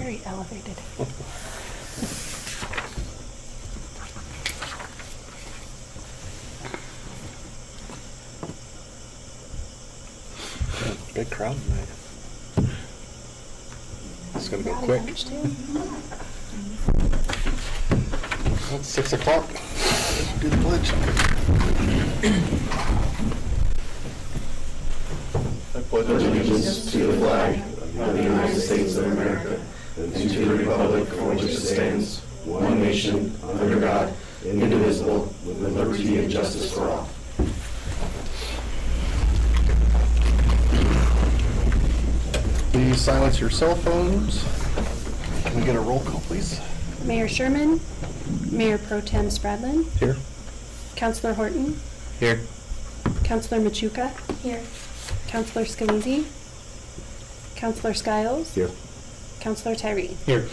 Very elevated. Big crowd tonight. It's gonna go quick. Well, it's 6 o'clock. Let's do the pledge. I pledge Allegiance to the flag of the United States of America and to the republic for which it stands, one nation, under God, indivisible, with liberty and justice for all. Please silence your cell phones. Can we get a roll call, please? Mayor Sherman, Mayor Pro Tem Spradlin, Here. Councilor Horton, Here. Councilor Machuca, Here. Councilor Scalise, Councilor Skiles, Here. Councilor Tyree. Here.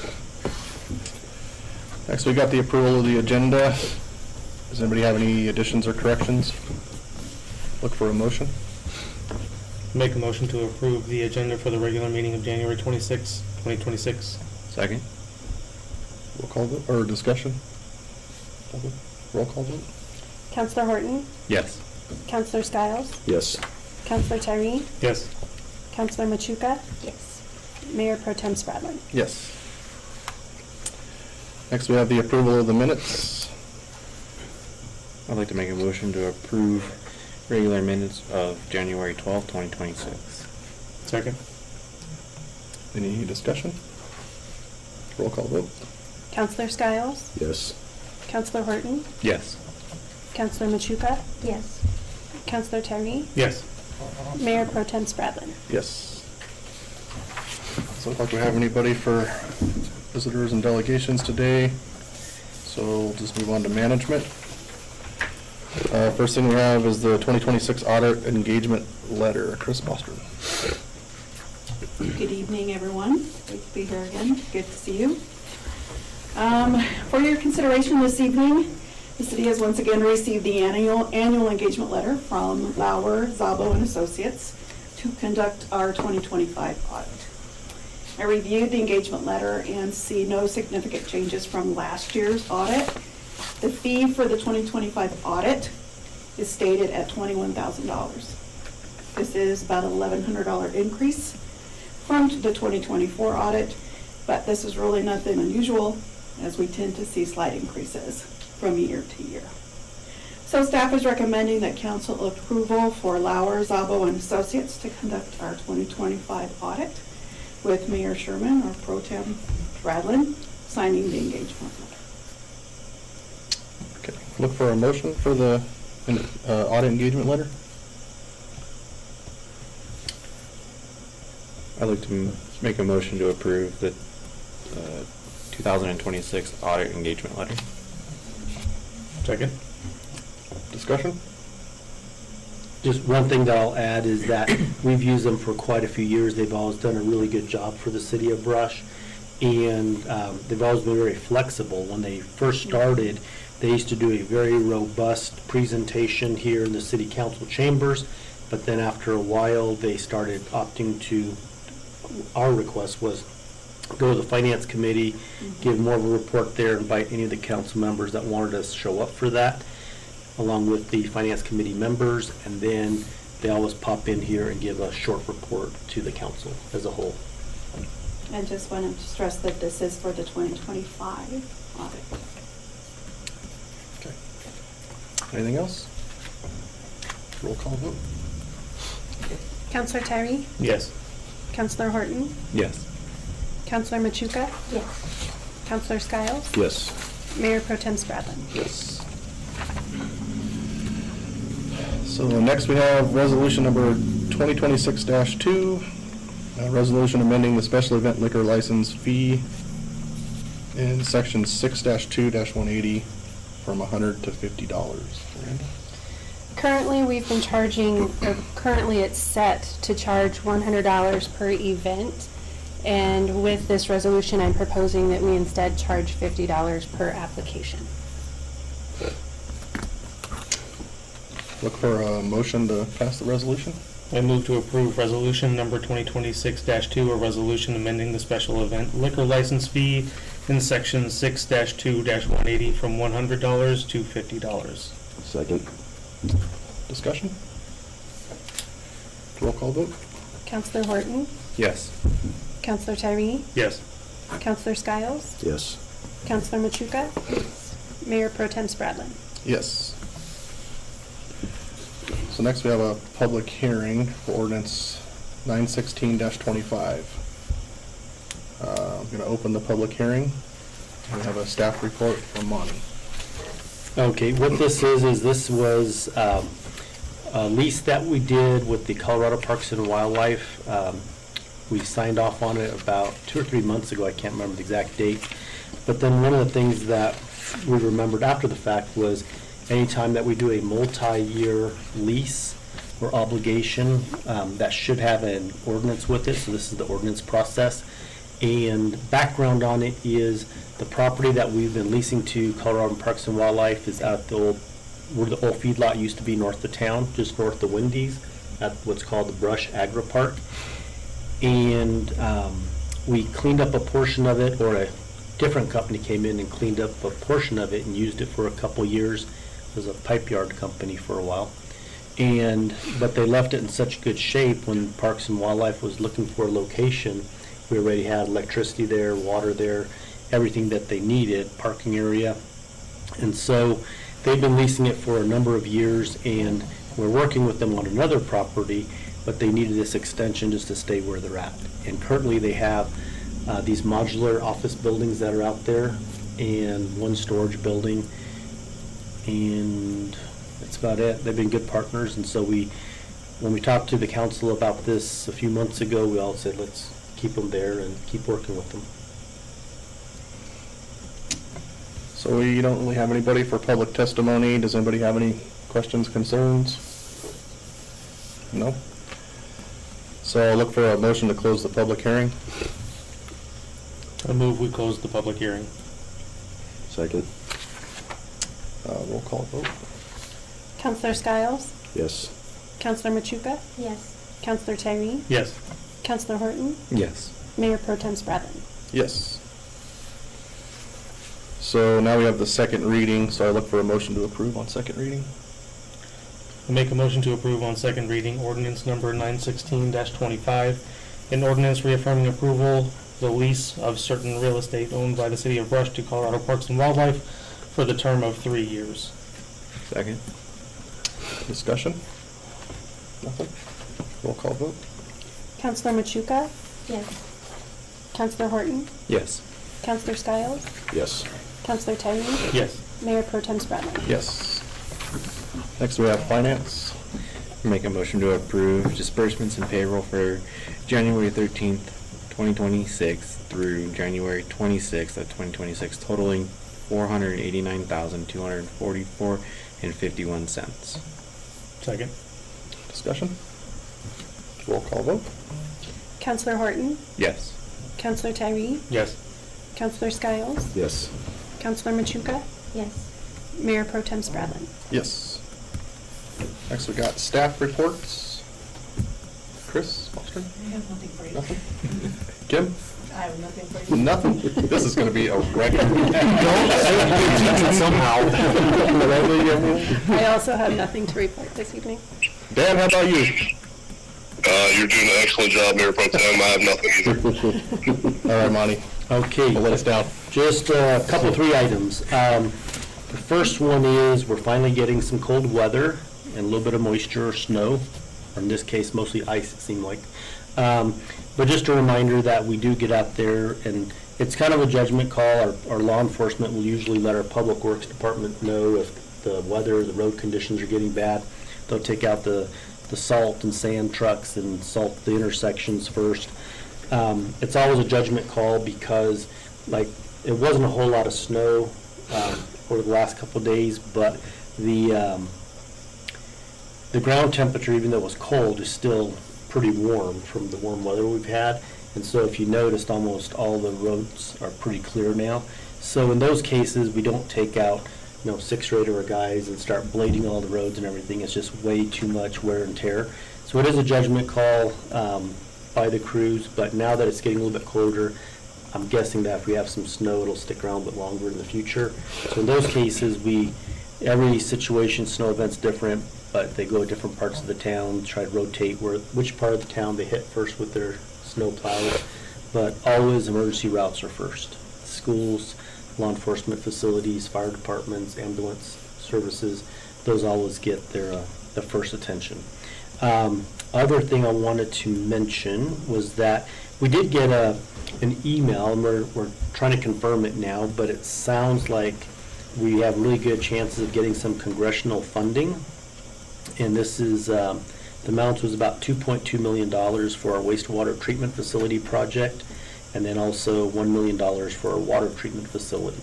Next, we got the approval of the agenda. Does anybody have any additions or corrections? Look for a motion. Make a motion to approve the agenda for the regular meeting of January 26, 2026. Second. Roll call vote, or discussion? Roll call vote? Councilor Horton, Yes. Councilor Skiles, Yes. Councilor Tyree, Yes. Councilor Machuca, Yes. Mayor Pro Tem Spradlin. Yes. Next, we have the approval of the minutes. I'd like to make a motion to approve regular minutes of January 12th, 2026. Second. Any discussion? Roll call vote? Councilor Skiles, Yes. Councilor Horton, Yes. Councilor Machuca, Yes. Councilor Tyree, Yes. Mayor Pro Tem Spradlin. Yes. Doesn't look like we have anybody for visitors and delegations today, so we'll just move on to management. First thing we have is the 2026 audit engagement letter. Chris Bostrom. Good evening, everyone. Great to be here again. Good to see you. For your consideration this evening, the city has once again received the annual engagement letter from Lauer, Szabo, and Associates to conduct our 2025 audit. I reviewed the engagement letter and see no significant changes from last year's audit. The fee for the 2025 audit is stated at $21,000. This is about an $1,100 increase from the 2024 audit, but this is really nothing unusual as we tend to see slight increases from year to year. So staff is recommending that council approval for Lauer, Szabo, and Associates to conduct our 2025 audit with Mayor Sherman, or Pro Tem Spradlin, signing the engagement letter. Okay, look for a motion for the audit engagement letter. I'd like to make a motion to approve the 2026 audit engagement letter. Second. Discussion? Just one thing that I'll add is that we've used them for quite a few years. They've always done a really good job for the city of Brush, and they've always been very flexible. When they first started, they used to do a very robust presentation here in the city council chambers, but then after a while, they started opting to, our request was go to the finance committee, give more of a report there, invite any of the council members that wanted us to show up for that, along with the finance committee members, and then they always pop in here and give a short report to the council as a whole. I just wanted to stress that this is for the 2025 audit. Okay. Anything else? Roll call vote? Councilor Tyree, Yes. Councilor Horton, Yes. Councilor Machuca, Yes. Councilor Skiles, Yes. Mayor Pro Tem Spradlin. Yes. So next we have resolution number 2026-2, a resolution amending the special event liquor license fee in section 6-2-180 from $100 to $50. Miranda? Currently, we've been charging, or currently it's set to charge $100 per event. And with this resolution, I'm proposing that we instead charge $50 per application. Look for a motion to pass the resolution. I move to approve resolution number 2026-2, a resolution amending the special event liquor license fee in section 6-2-180 from $100 to $50. Second. Discussion? Roll call vote? Counselor Horton, Yes. Counselor Tyree, Yes. Counselor Skiles, Yes. Counselor Machuca, Mayor Pro Tem Spradlin. Yes. So next we have a public hearing for ordinance 916-25. I'm going to open the public hearing. We have a staff report from Monty. Okay, what this is this was a lease that we did with the Colorado Parks and Wildlife. We signed off on it about 2 or 3 months ago, I can't remember the exact date. But then one of the things that we remembered after the fact was anytime that we do a multi-year lease or obligation, that should have an ordinance with it, so this is the ordinance process. And background on it is the property that we've been leasing to Colorado Parks and Wildlife is out the old, where the old feedlot used to be north of town, just north of Wendy's, at what's called the Brush Agri Park. And we cleaned up a portion of it, or a different company came in and cleaned up a portion of it and used it for a couple years. It was a pipe yard company for a while. But they left it in such good shape when Parks and Wildlife was looking for a location. We already had electricity there, water there, everything that they needed, parking area. And so they've been leasing it for a number of years, and we're working with them on another property, but they needed this extension just to stay where they're at. And currently they have these modular office buildings that are out there and one storage building, and that's about it. They've been good partners, and so when we talked to the council about this a few months ago, we all said, let's keep them there and keep working with them. So we don't really have anybody for public testimony. Does anybody have any questions, concerns? No? So I'll look for a motion to close the public hearing. I move we close the public hearing. Second. Roll call vote. Counselor Skiles, Yes. Counselor Machuca, Yes. Counselor Tyree, Yes. Counselor Horton, Yes. Mayor Pro Tem Spradlin. Yes. So now we have the second reading, so I look for a motion to approve on second reading. I make a motion to approve on second reading ordinance number 916-25, an ordinance reaffirming approval the lease of certain real estate owned by the city of Brush to Colorado Parks and Wildlife for the term of 3 years. Second. Discussion? Nothing? Roll call vote. Counselor Machuca, Yes. Counselor Horton, Yes. Counselor Skiles, Yes. Counselor Tyree, Yes. Mayor Pro Tem Spradlin. Yes. Next we have finance. Make a motion to approve disbursements and payroll for January 13th, 2026 through January 26th of 2026 totaling $489,244.51. Second. Discussion? Roll call vote. Counselor Horton, Yes. Counselor Tyree, Yes. Counselor Skiles, Yes. Counselor Machuca, Yes. Mayor Pro Tem Spradlin. Yes. Next we got staff reports. Chris, Foster? I have nothing for you. Nothing? Kim? I have nothing for you. Nothing? This is gonna be a record. Somehow. I also have nothing to report this evening. Dan, how about you? You're doing an excellent job, Mayor Pro Tem. I have nothing either. All right, Monty, Okay. let us down. Just a couple, 3 items. The first one is we're finally getting some cold weather and a little bit of moisture or snow, or in this case, mostly ice, it seemed like. But just a reminder that we do get out there, and it's kind of a judgment call. Our law enforcement will usually let our public works department know if the weather, the road conditions are getting bad. They'll take out the salt and sand trucks and salt the intersections first. It's always a judgment call because, like, it wasn't a whole lot of snow over the last couple of days, but the ground temperature, even though it was cold, is still pretty warm from the warm weather we've had. And so if you noticed, almost all the roads are pretty clear now. So in those cases, we don't take out sixth grader guys and start blading all the roads and everything. It's just way too much wear and tear. So it is a judgment call by the crews, but now that it's getting a little bit colder, I'm guessing that if we have some snow, it'll stick around a bit longer in the future. So in those cases, every situation, snow event's different, but they go to different parts of the town, try to rotate which part of the town they hit first with their snow plows. But always emergency routes are first. Schools, law enforcement facilities, fire departments, ambulance services, those always get the first attention. Other thing I wanted to mention was that we did get an email, and we're trying to confirm it now, but it sounds like we have really good chances of getting some congressional funding. And this is, the amount was about $2.2 million for our wastewater treatment facility project, and then also $1 million for our water treatment facility.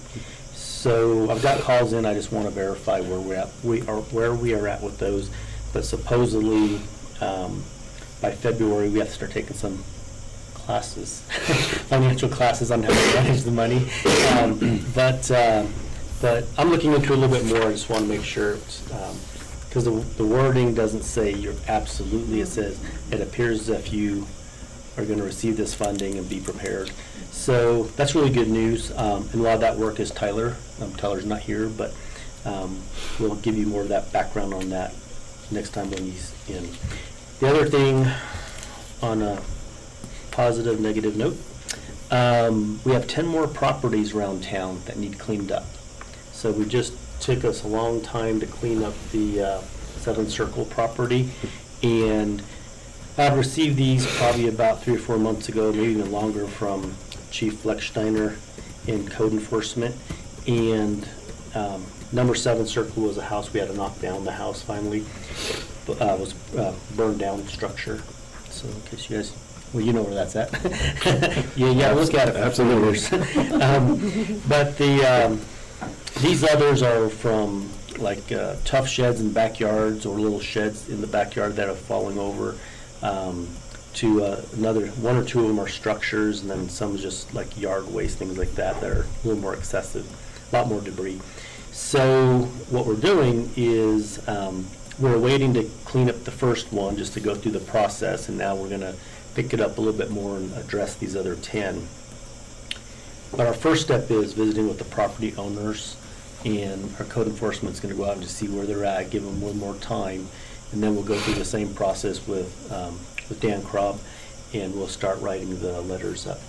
So I've got calls in, I just want to verify where we are at with those. But supposedly, by February, we have to start taking some classes, financial classes on how to manage the money. But I'm looking into it a little bit more. I just want to make sure, because the wording doesn't say you're absolutely, it says it appears as if you are going to receive this funding and be prepared. So that's really good news. And a lot of that work is Tyler. Tyler's not here, but we'll give you more of that background on that next time when he's in. The other thing, on a positive, negative note, we have 10 more properties around town that need cleaned up. So we just took us a long time to clean up the 7th Circle property, and I received these probably about 3 or 4 months ago, maybe even longer, from Chief Flecksteiner in Code Enforcement. And number 7 Circle was a house, we had to knock down the house finally, was burned down structure. So in case you guys, well, you know where that's at. Yeah, look at it. Absolutely. But these others are from like tough sheds in backyards or little sheds in the backyard that are falling over, to another, 1 or 2 of them are structures, and then some is just like yard waste, things like that that are a little more excessive, a lot more debris. So what we're doing is we're waiting to clean up the first one just to go through the process, and now we're going to pick it up a little bit more and address these other 10. But our first step is visiting with the property owners, and our code enforcement is going to go out and just see where they're at, give them a little more time, and then we'll go through the same process with Dan Krob, and we'll start writing the letters up.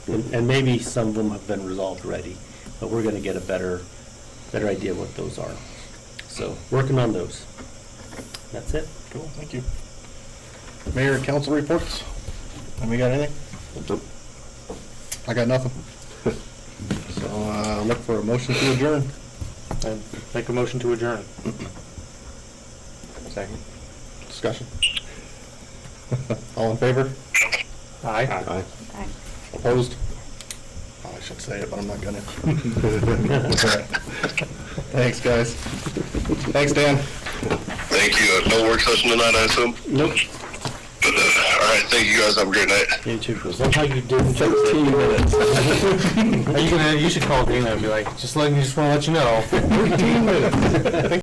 And maybe some of them have been resolved already, but we're going to get a better idea of what those are. So working on those. That's it. Cool, thank you. Mayor and council reports? Have we got anything? Nope. I got nothing. So look for a motion to adjourn. I'd make a motion to adjourn. Second. Discussion. All in favor? Aye. Aye. Opposed? Oh, I should say it, but I'm not gonna. All right. Thanks, guys. Thanks, Dan. Thank you. No work session tonight, I assume? Nope. All right, thank you guys. Have a great night. You too. Somehow you didn't. 15 minutes. You should call Dana and be like, just want to let you know. 15 minutes.